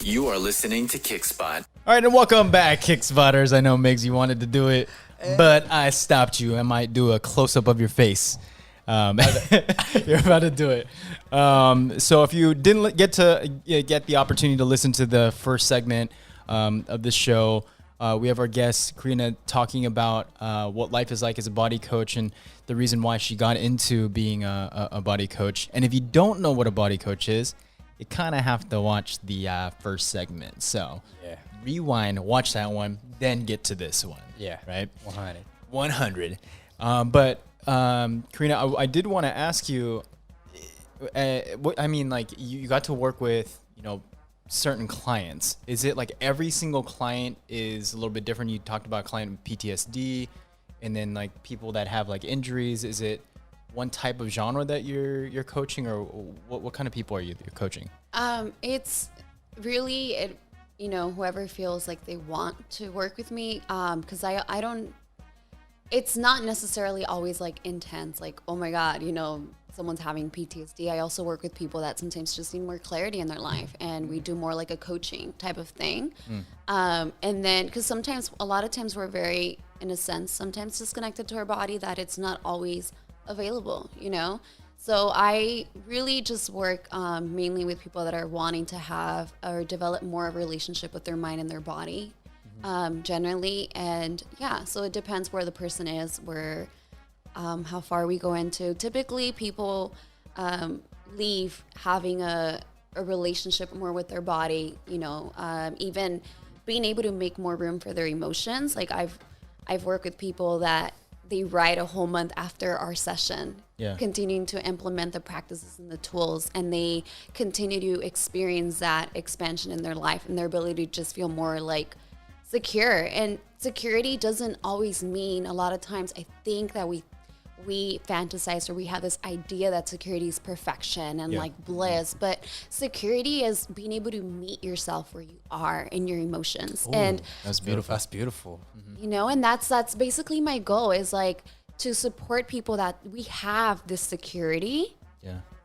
You are listening to Kickspot. All right, and welcome back, Kickspotters. I know, Migs, you wanted to do it, but I stopped you. I might do a close-up of your face. You're about to do it. So if you didn't get the opportunity to listen to the first segment of this show, we have our guest, Karina, talking about what life is like as a body coach and the reason why she got into being a body coach. And if you don't know what a body coach is, you kind of have to watch the first segment. So rewind, watch that one, then get to this one. Yeah. Right? 100. But Karina, I did want to ask you, you got to work with, certain clients. Is it like every single client is a little bit different? You talked about a client with PTSD and then like people that have like injuries. Is it one type of genre that you're coaching, or what kind of people are you're coaching? It's really, whoever feels like they want to work with me. Cause I don't, it's not necessarily always like intense, like, oh my God, someone's having PTSD. I also work with people that sometimes just need more clarity in their life, and we do more like a coaching type of thing. And then, cause a lot of times we're very, in a sense, sometimes disconnected to our body, that it's not always available, So I really just work mainly with people that are wanting to have or develop more of a relationship with their mind and their body, generally. And so it depends where the person is, how far we go into. Typically people leave having a relationship more with their body, even being able to make more room for their emotions. Like I've worked with people that they write a whole month after our session, continuing to implement the practices and the tools, and they continue to experience that expansion in their life and their ability to just feel more like secure. And security doesn't always mean, a lot of times I think that we fantasize, or we have this idea that security is perfection and like bliss, but security is being able to meet yourself where you are in your emotions. Ooh, and that's beautiful. That's beautiful. And that's basically my goal, is like to support people that we have this security,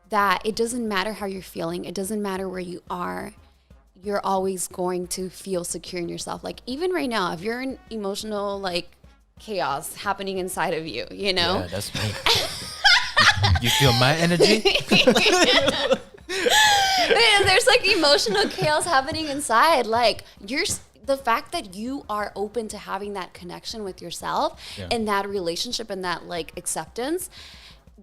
that it doesn't matter how you're feeling, it doesn't matter where you are, you're always going to feel secure in yourself. Like even right now, if you're in emotional like chaos happening inside of you, Yeah, that's me. You feel my energy? There's like emotional chaos happening inside. Like the fact that you are open to having that connection with yourself and that relationship and that like acceptance,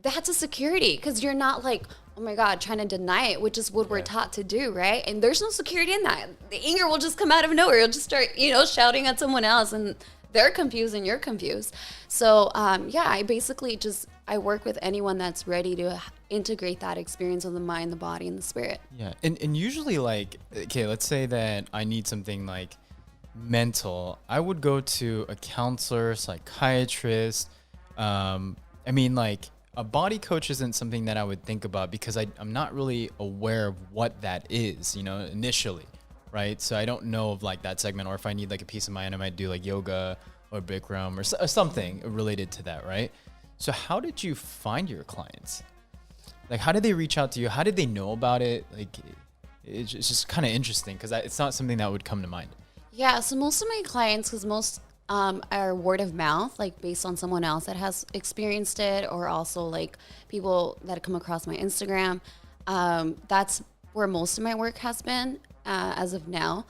that's a security, because you're not like, oh my God, trying to deny it, which is what we're taught to do, right? And there's no security in that. The anger will just come out of nowhere. You'll just start, shouting at someone else, and they're confused and you're confused. So I basically I work with anyone that's ready to integrate that experience of the mind, the body, and the spirit. Yeah, and usually like, okay, let's say that I need something like mental. I would go to a counselor, psychiatrist. Like a body coach isn't something that I would think about, because I'm not really aware of what that is, initially. Right. So I don't know of like that segment, or if I need like a peace of mind, I might do like yoga or Bikram or something related to that. Right. So how did you find your clients? Like, how did they reach out to you? How did they know about it? Like, it's just kind of interesting, because it's not something that would come to mind. Yeah. So most of my clients, because most are word of mouth, like based on someone else that has experienced it, or also like people that come across my Instagram. That's where most of my work has been. As of now,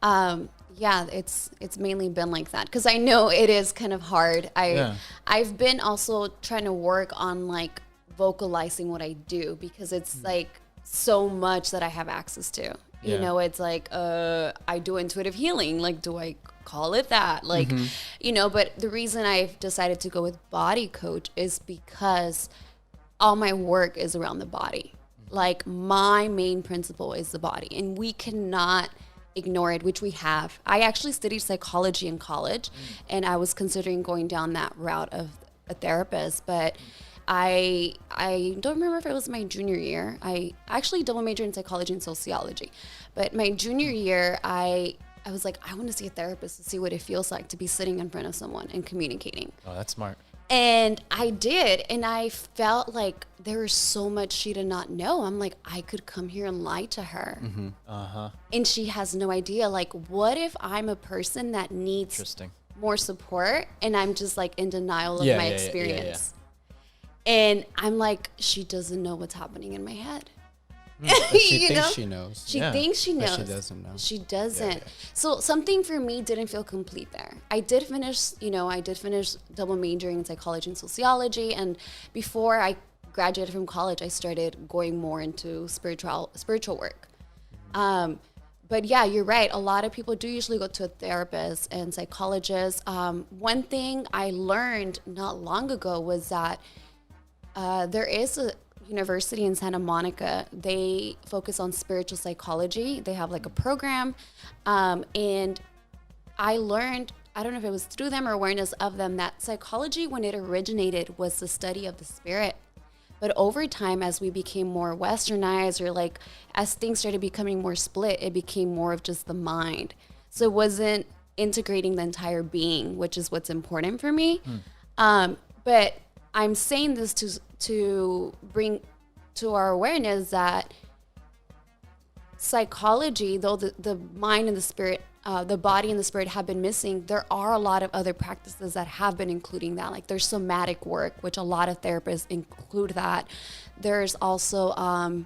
it's mainly been like that, because I know it is kind of hard. I've been also trying to work on like vocalizing what I do, because it's like so much that I have access to. It's like I do intuitive healing. Like, do I call it that? Like, but the reason I've decided to go with body coach is because all my work is around the body. Like my main principle is the body, and we cannot ignore it, which we have. I actually studied psychology in college, and I was considering going down that route of a therapist, but I don't remember if it was my junior year. I actually double majored in psychology and sociology, but my junior year, I was like, I want to see a therapist to see what it feels like to be sitting in front of someone and communicating. Oh, that's smart. And I did. And I felt like there was so much she did not know. I'm like, I could come here and lie to her. And she has no idea. Like, what if I'm a person that needs Interesting. more support and I'm just like in denial of Yeah, my yeah, yeah, experience? And I'm like, she doesn't know what's happening in my head. But she thinks she knows. She thinks she knows. But she doesn't know. She doesn't. So something for me didn't feel complete there. I did finish double majoring in psychology and sociology. And before I graduated from college, I started going more into spiritual work. But yeah, you're right. A lot of people do usually go to a therapist and psychologist. One thing I learned not long ago was that there is a university in Santa Monica. They focus on spiritual psychology. They have like a program. And I learned, I don't know if it was through them or awareness of them, that psychology, when it originated, was the study of the spirit. But over time, as we became more westernized, or like as things started becoming more split, it became more of just the mind. So it wasn't integrating the entire being, which is what's important for me. But I'm saying this to bring to our awareness that psychology, though the mind and the spirit, the body and the spirit have been missing, there are a lot of other practices that have been including that. Like there's somatic work, which a lot of therapists include that. There's also,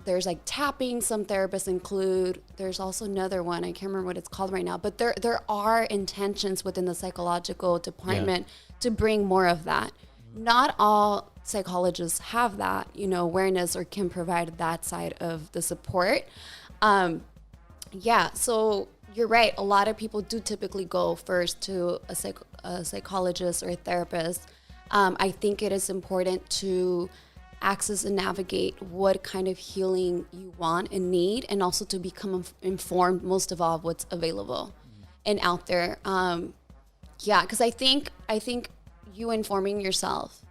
there's like tapping, some therapists include. There's also another one, I can't remember what it's called right now, but there are intentions within the psychological department to bring more of that. Not all psychologists have that, awareness or can provide that side of the support. So you're right. A lot of people do typically go first to a psychologist or a therapist. I think it is important to access and navigate what kind of healing you want and need, and also to become informed, most of all, of what's available and out there. Because I think you informing yourself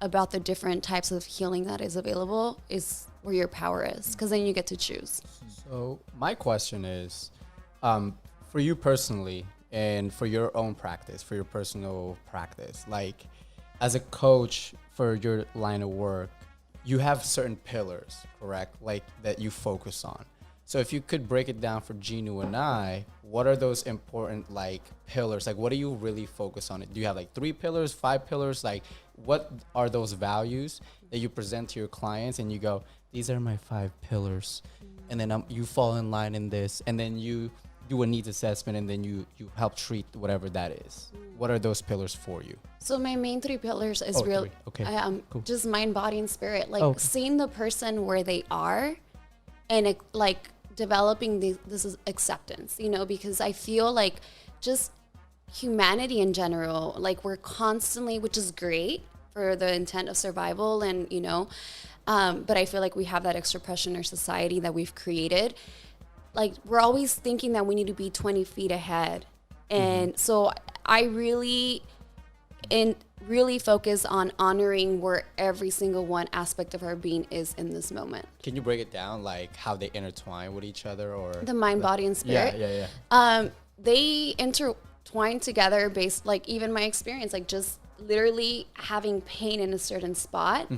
about the different types of healing that is available is where your power is, because then you get to choose. So my question is, for you personally and for your own practice, for your personal practice, like as a coach for your line of work, you have certain pillars, correct? Like that you focus on. So if you could break it down for Jinu and I, what are those important like pillars? Like what do you really focus on? Do you have like 3 pillars, 5 pillars? Like what are those values that you present to your clients and you go, these are my 5 pillars. And then you fall in line in this, and then you do a needs assessment, and then you help treat whatever that is. What are those pillars for you? So my main 3 pillars is Cool. just mind, body, and spirit. Like seeing the person where they are, and like developing this is acceptance, because I feel like just humanity in general, like we're constantly, which is great for the intent of survival, and but I feel like we have that extra pressure in our society that we've created. Like we're always thinking that we need to be 20 feet ahead, and so I really focus on honoring where every single one aspect of our being is in this moment. Can you break it down, like how they intertwine with each other, or the mind, body, and spirit? Yeah. They intertwine together based, like even my experience, like just literally having pain in a certain spot,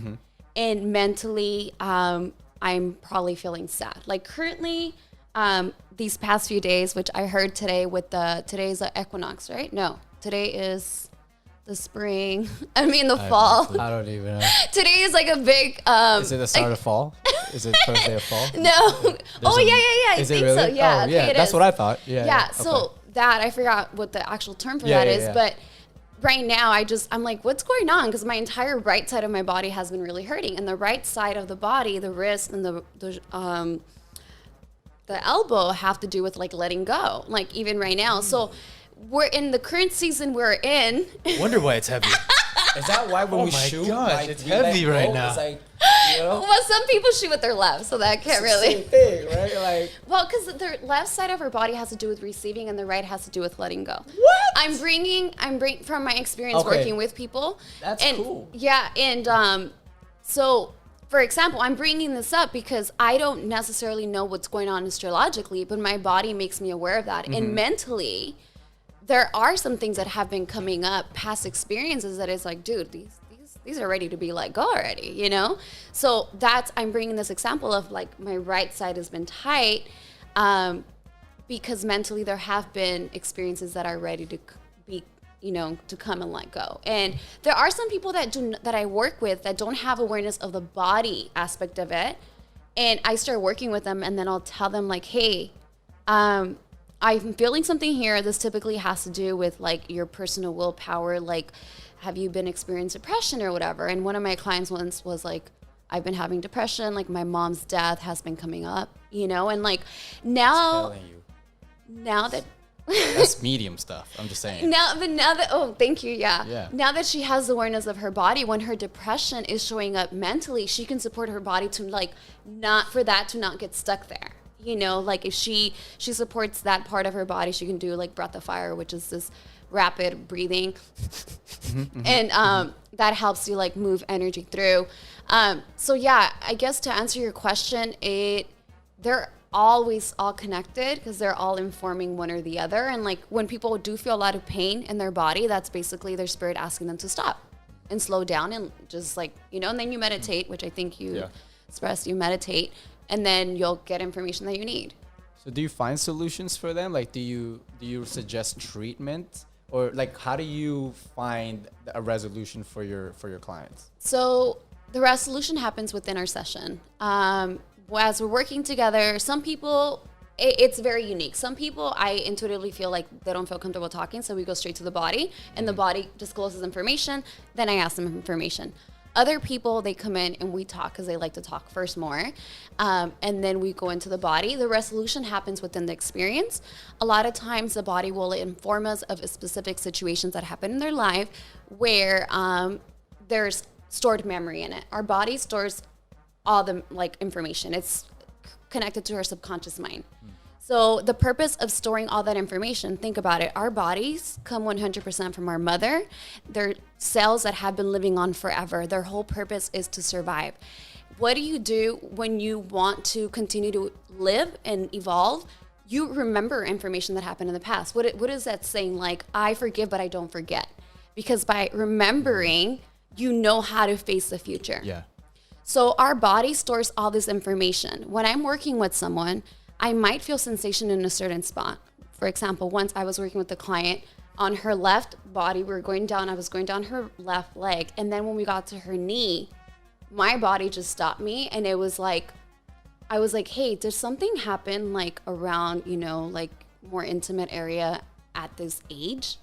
and mentally, I'm probably feeling sad. Like currently, these past few days, which I heard today today's the equinox, right? No, today is the spring. The fall. I don't even know. Today is like a big. Is it the start of fall? Is it first day of fall? No. I Is think it really? so. Yeah. Oh, yeah. Okay, That's what I thought. Yeah. Yeah. So that, I forgot what the actual term for that is, but right now I'm like, what's going on? Because my entire right side of my body has been really hurting, and the right side of the body, the wrist and the elbow, have to do with like letting go. Like even right now, so we're in the current season we're in. Wonder why it's heavy. Is that why when we my shoot, gosh, like, it's we let heavy right go? now. It's like, Well, some people shoot with their left, so that can't really. Same thing, right? Like, Well, because the left side of our body has to do with receiving, and the right has to do with letting go. what? I'm bringing from my experience Okay. working with people. That's and, cool. Yeah, and so for example, I'm bringing this up because I don't necessarily know what's going on astrologically, but my body makes me aware of that, and mentally, there are some things that have been coming up, past experiences that is like, dude, these are ready to be let go already, you know? So I'm bringing this example of like my right side has been tight, because mentally there have been experiences that are ready to be, you know, to come and let go. And there are some people that I work with that don't have awareness of the body aspect of it. And I start working with them, and then I'll tell them like, hey, I'm feeling something here. This typically has to do with like your personal willpower. Like, have you been experiencing depression or whatever? And one of my clients once was like, I've been having depression. Like my mom's death has been coming up, you know? And like now that That's medium stuff. I'm just saying. now that oh, thank you, Yeah. Now that she has awareness of her body, when her depression is showing up mentally, she can support her body to like not get stuck there. You know, like if she supports that part of her body, she can do like breath of fire, which is this rapid breathing, and that helps you like move energy through. So yeah, I guess to answer your question, they're always all connected because they're all informing one or the other. And like when people do feel a lot of pain in their body, that's basically their spirit asking them to stop and slow down and just like, you know, and then you meditate, which I think you expressed, you meditate, and then you'll get information that you need. So do you find solutions for them? Like, do you suggest treatment, or like how do you find a resolution for your clients? So the resolution happens within our session. As we're working together, some people, it's very unique. Some people, I intuitively feel like they don't feel comfortable talking, so we go straight to the body, and the body discloses information, then I ask them information. Other people, they come in and we talk because they like to talk first more, and then we go into the body. The resolution happens within the experience. A lot of times the body will inform us of specific situations that happen in their life where there's stored memory in it. Our body stores all the like information. It's connected to our subconscious mind. So the purpose of storing all that information, think about it. Our bodies come 100% from our mother. They're cells that have been living on forever. Their whole purpose is to survive. What do you do when you want to continue to live and evolve? You remember information that happened in the past. What is that saying? Like, I forgive, but I don't forget. Because by remembering, you know how to face the future. Yeah. So our body stores all this information. When I'm working with someone, I might feel sensation in a certain spot. For example, once I was working with a client on her left body, I was going down her left leg. And then when we got to her knee, my body just stopped me. And it was like, I was like, hey, did something happen like around, you know, like more intimate area at this age?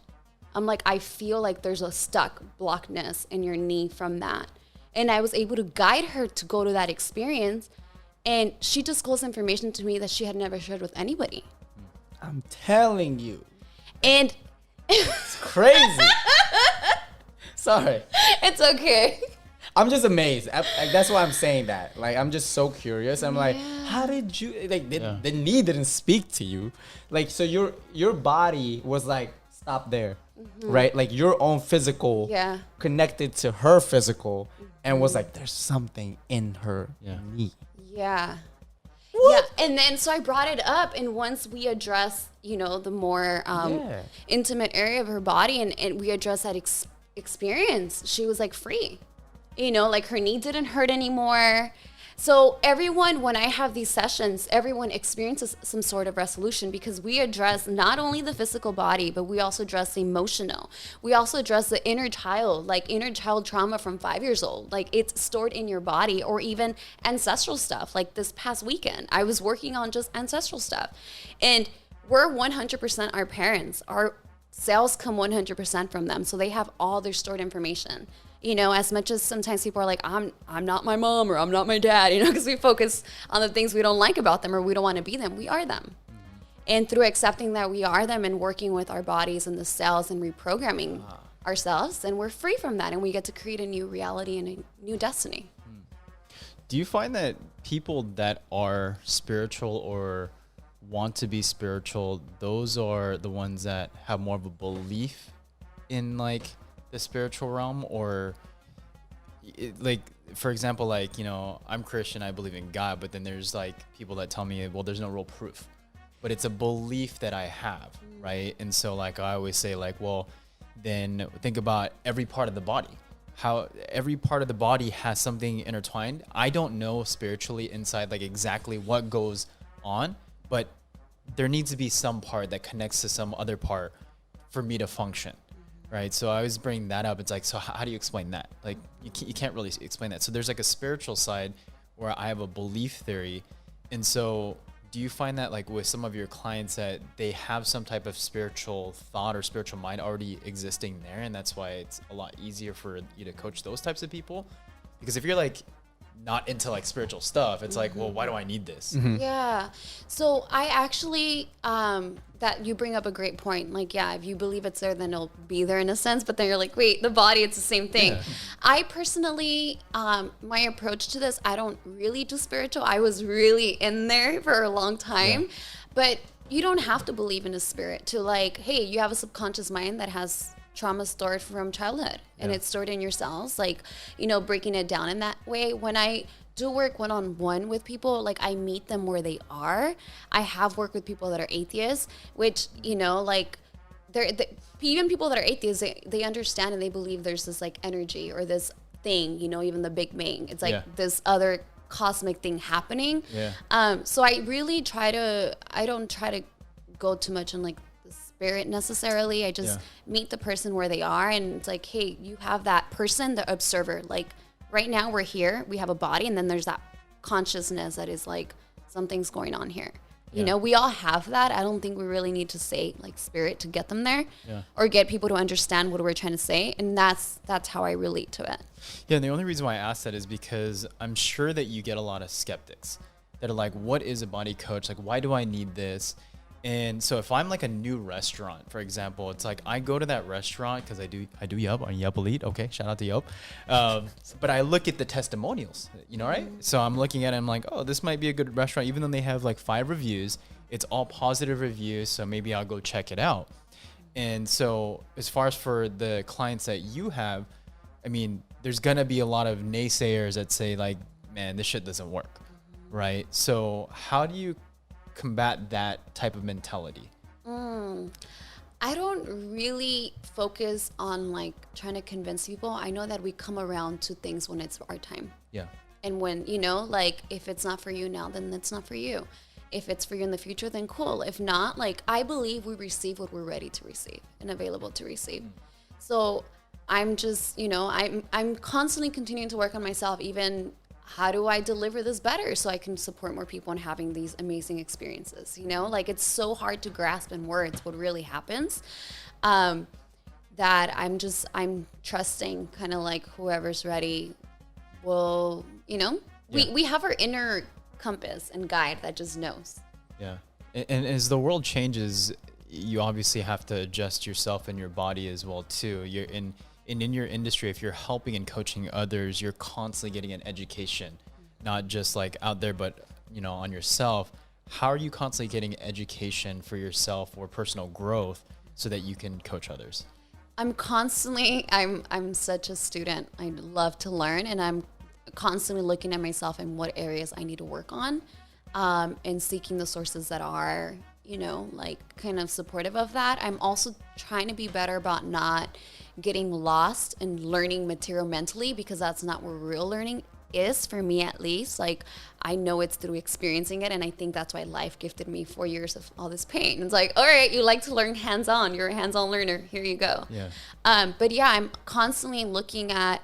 I'm like, I feel like there's a stuck blockedness in your knee from that. And I was able to guide her to go to that experience. And she disclosed information to me that she had never shared with anybody. I'm telling you. And It's crazy. Sorry. it's okay. I'm just amazed. That's why I'm saying that. Like, I'm just so curious. I'm like, how did you, like, the knee didn't speak to you? Like, so your body was like, stop there, right? Like, your own physical connected to her physical and was like, there's something in her knee. Yeah. What? Yeah. And then so I brought it up, and once we address, you know, the more intimate area of her body, and we address that experience, she was like free. You know, like her knee didn't hurt anymore. So everyone, when I have these sessions, everyone experiences some sort of resolution because we address not only the physical body, but we also address the emotional. We also address the inner child, like inner child trauma from 5 years old. Like it's stored in your body, or even ancestral stuff. Like this past weekend, I was working on just ancestral stuff. And we're 100% our parents. Our cells come 100% from them. So they have all their stored information. You know, as much as sometimes people are like, I'm not my mom or I'm not my dad, you know, because we focus on the things we don't like about them or we don't want to be them. We are them. And through accepting that we are them and working with our bodies and the cells and reprogramming ourselves, then we're free from that and we get to create a new reality and a new destiny. Do you find that people that are spiritual or want to be spiritual, those are the ones that have more of a belief in like the spiritual realm, or like, for example, like, you know, I'm Christian, I believe in God, but then there's like people that tell me, well, there's no real proof. but it's a belief that I have, right? And so like I always say like, well, then think about every part of the body. How every part of the body has something intertwined. I don't know spiritually inside like exactly what goes on, but there needs to be some part that connects to some other part for me to function, right? So I always bring that up. It's like, so how do you explain that? Like you can't really explain that. So there's like a spiritual side where I have a belief theory. And so do you find that like with some of your clients that they have some type of spiritual thought or spiritual mind already existing there, and that's why it's a lot easier for you to coach those types of people? Because if you're like not into like spiritual stuff, it's like, well, why do I need this? Yeah. So I actually, that you bring up a great point. Like, yeah, if you believe it's there, then it'll be there in a sense. But then you're like, wait, the body, it's the same thing. Yeah. I personally, my approach to this, I don't really do spiritual. I was really in there for a long time. Yeah. But you don't have to believe in a spirit to like, hey, you have a subconscious mind that has trauma stored from childhood and it's stored in your cells, like, you know, breaking it down in that way. When I do work one-on-one with people, like I meet them where they are. I have worked with people that are atheists, which, you know, like even people that are atheists, they understand and they believe there's this like energy or this thing, you know, even the Big Bang, it's like this other cosmic thing happening. So I really I don't try to go too much on like spirit necessarily. I just meet the person where they are, and it's like, hey, you have that person, the observer. Like right now we're here, we have a body, and then there's that consciousness that is like something's going on here. You know, we all have that. I don't think we really need to say like spirit to get them there or get people to understand what we're trying to say. And that's how I relate to it. Yeah, and the only reason why I ask that is because I'm sure that you get a lot of skeptics that are like, what is a body coach? Like, why do I need this? And so if I'm like a new restaurant, for example, it's like I go to that restaurant because I do Yelp on Yelp Elite. Okay, shout out to Yelp. But I look at the testimonials, you know, right? So I'm looking at it, I'm like, oh, this might be a good restaurant. Even though they have like 5 reviews, it's all positive reviews. So maybe I'll go check it out. And so as far as for the clients that you have, I mean, there's going to be a lot of naysayers that say like, man, this shit doesn't work, right? So how do you combat that type of mentality? I don't really focus on like trying to convince people. I know that we come around to things when it's our time. Yeah. And when, you know, like if it's not for you now, then it's not for you. If it's for you in the future, then cool. If not, like I believe we receive what we're ready to receive and available to receive. So I'm just, you know, I'm constantly continuing to work on myself, even how do I deliver this better so I can support more people in having these amazing experiences? You know, like it's so hard to grasp in words what really happens, that I'm trusting kind of like whoever's ready will, you know, we have our inner compass and guide that just knows. Yeah. And as the world changes, you obviously have to adjust yourself and your body as well too. You're in your industry, if you're helping and coaching others, you're constantly getting an education, not just like out there, but you know, on yourself. How are you constantly getting education for yourself or personal growth so that you can coach others? I'm such a student. I love to learn, and I'm constantly looking at myself and what areas I need to work on, and seeking the sources that are, you know, like kind of supportive of that. I'm also trying to be better about not getting lost and learning material mentally, because that's not where real learning is, for me at least. Like I know it's through experiencing it, and I think that's why life gifted me 4 years of all this pain. It's like, all right, you like to learn hands-on, you're a hands-on learner, here you go. But yeah, I'm constantly looking at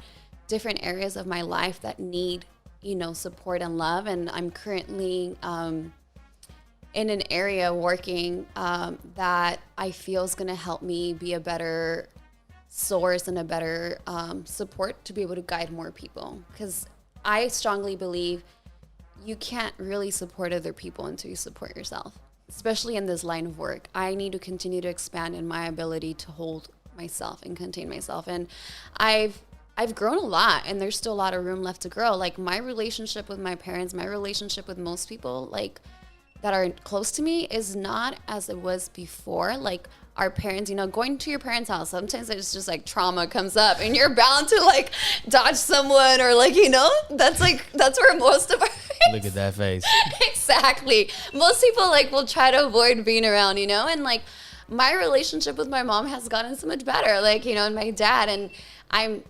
different areas of my life that need, you know, support and love. And I'm currently in an area working that I feel is going to help me be a better source and a better support to be able to guide more people. Because I strongly believe you can't really support other people until you support yourself, especially in this line of work. I need to continue to expand in my ability to hold myself and contain myself. And I've grown a lot, and there's still a lot of room left to grow. Like my relationship with my parents, my relationship with most people, like that are close to me is not as it was before. Like our parents, you know, going to your parents' house, sometimes it's just like trauma comes up and you're bound to like dodge someone or like, you know, that's where most of our Look at that face. exactly. Most people like will try to avoid being around, you know, and like my relationship with my mom has gotten so much better, like, you know, and my dad. And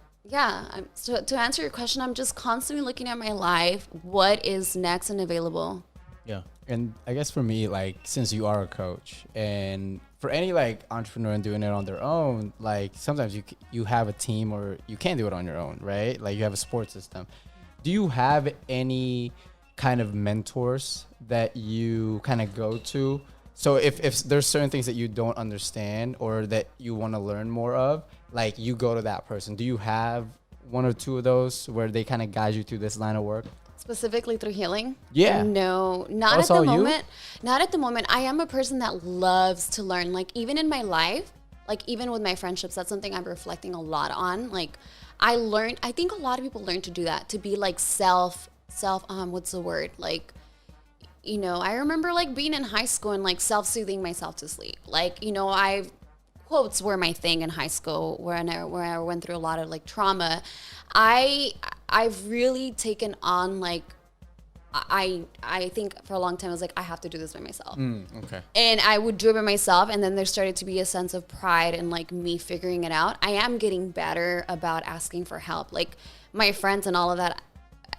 so to answer your question, I'm just constantly looking at my life, what is next and available. Yeah. And I guess for me, like, since you are a coach, and for any like entrepreneur and doing it on their own, like sometimes you have a team or you can't do it on your own, right? Like you have a support system. Do you have any kind of mentors that you kind of go to? So if there's certain things that you don't understand or that you want to learn more of, like you go to that person. Do you have one or two of those where they kind of guide you through this line of work? Specifically through healing? Yeah. No, not That's at the all you? moment. Not at the moment. I am a person that loves to learn. Like even in my life, like even with my friendships, that's something I'm reflecting a lot on. Like I think a lot of people learn to do that, to be like what's the word? Like, you know, I remember like being in high school and like self-soothing myself to sleep. Like, you know, quotes were my thing in high school where I went through a lot of like trauma. I've really taken on like, I think for a long time I was like, I have to do this by myself. Okay. And I would do it by myself. And then there started to be a sense of pride in like me figuring it out. I am getting better about asking for help. Like my friends and all of that.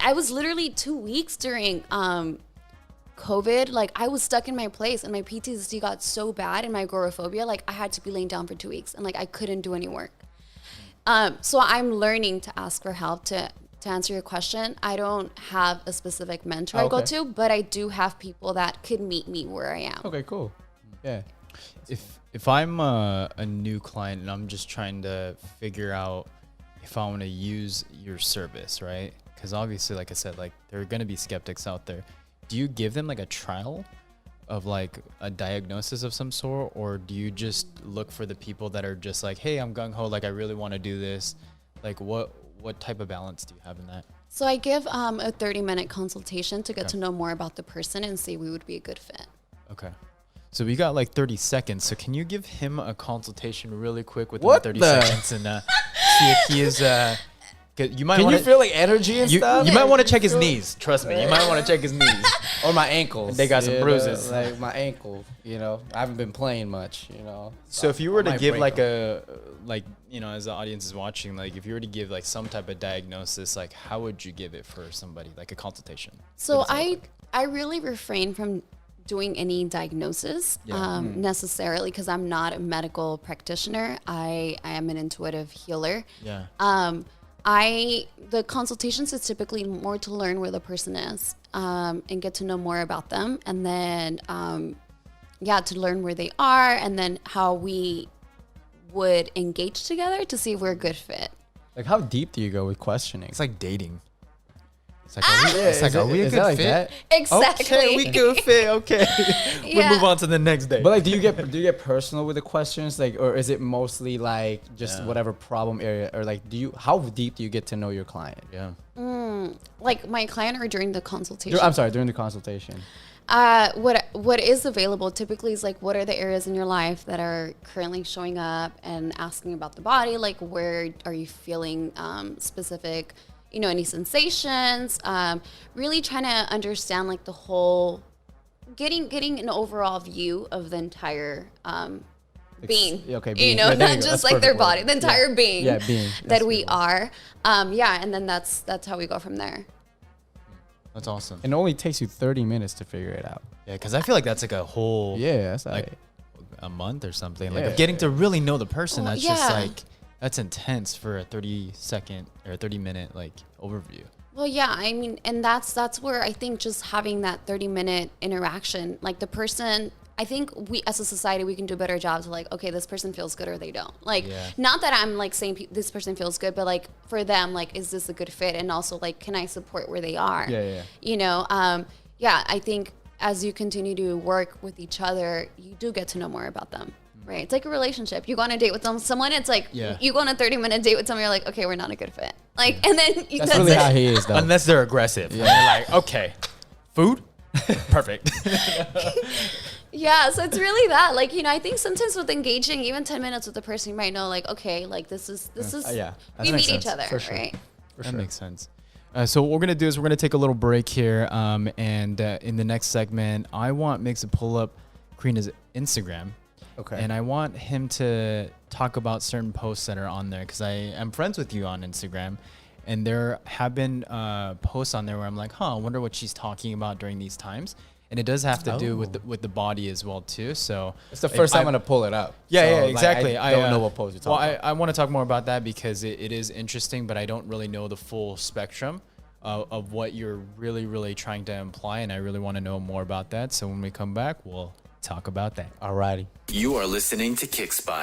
I was literally 2 weeks during COVID. Like I was stuck in my place and my PTSD got so bad and my agoraphobia, like I had to be laying down for 2 weeks and like I couldn't do any work. So I'm learning to ask for help. To answer your question, I don't have a specific mentor I go to, but I do have people that could meet me where I am. Okay, cool. Yeah. If I'm a new client and I'm just trying to figure out if I want to use your service, right? Because obviously, like I said, like there are going to be skeptics out there. Do you give them like a trial of like a diagnosis of some sort, or do you just look for the people that are just like, hey, I'm gung ho, like I really want to do this? Like what type of balance do you have in that? So I give a 30-minute consultation to get to know more about the person and see if we would be a good fit. Okay. So we got like 30 seconds. So can you give him a consultation really quick within What 30 the- seconds and see if he is you might Can want you feel like energy and stuff? you might want to check his knees. Trust me. You might want to check his knees. Or my ankles. They got some you know, bruises. like my ankle, you know. I haven't been playing much, you know. So if you were I to might give break like them. you know, as the audience is watching, like if you were to give like some type of diagnosis, like how would you give it for somebody, like a consultation? So What does that look like? I really refrain from doing any diagnosis necessarily because I'm not a medical practitioner. I am an intuitive healer. Yeah. The consultations is typically more to learn where the person is and get to know more about them, and then to learn where they are, and then how we would engage together to see if we're a good fit. Like, how deep do you go with questioning? It's like dating. It's like, are we a Is good that like fit? that? Exactly. Okay, we good fit. Okay. Yeah. We'll move on to the next day. But like, do you get personal with the questions, like, or is it mostly like just Yeah. whatever problem area, or like, how deep do you get to know your client? yeah. Like my client or during the consultation? I'm sorry, during the consultation. What is available typically is like, what are the areas in your life that are currently showing up, and asking about the body, like where are you feeling specific, you know, any sensations, really trying to understand like the whole, getting an overall view of the entire being, okay, you being. know, Yeah, there you not go. just That's like their perfect body, word. the entire being, Yeah, being. That's that a we good one. are. And then that's how we go from there. That's awesome. It only takes you 30 minutes to figure it out. Yeah, because I feel like that's like a whole Yeah, that's like like a month or something. Like Yeah. of getting to really know the person. Well, That's just yeah. like that's intense for a 30-second or a 30-minute like overview. Well, yeah, I mean, and that's where I think just having that 30-minute interaction, like the person, I think we as a society, we can do a better job to like, okay, this person feels good or they don't. Like, Yeah. not that I'm like saying this person feels good, but like for them, like, is this a good fit? And also like, can I support where they are? Yeah. You know, I think as you continue to work with each other, you do get to know more about them. Right. It's like a relationship. You go on a date with someone, it's like Yeah. you go on a 30-minute date with someone, you're like, okay, we're not a good fit. Like, and then That's really it. how he is, though. Unless they're aggressive. Yeah. And you're like, okay, food? Perfect. Yeah, so it's really that. Like, I think sometimes with engaging even 10 minutes with the person, you might know, like, okay, like this is yeah, we makes meet each sense, other, for sure. right? That makes sense. So what we're gonna do is we're gonna take a little break here, and in the next segment, I want Migs to pull up Karina's Instagram, Okay. and I want him to talk about certain posts that are on there because I am friends with you on Instagram, and there have been posts on there where I'm like, I wonder what she's talking about during these times, and it does have to do with the body as well too. So It's the first time I'm gonna pull it up. yeah, So, yeah, like, exactly. I don't know what pose you're Well, talking about. I want to talk more about that because it is interesting, but I don't really know the full spectrum of what you're really, really trying to imply, and I really want to know more about that. So when we come back, we'll talk about that. Alrighty. You are listening to Kickspot.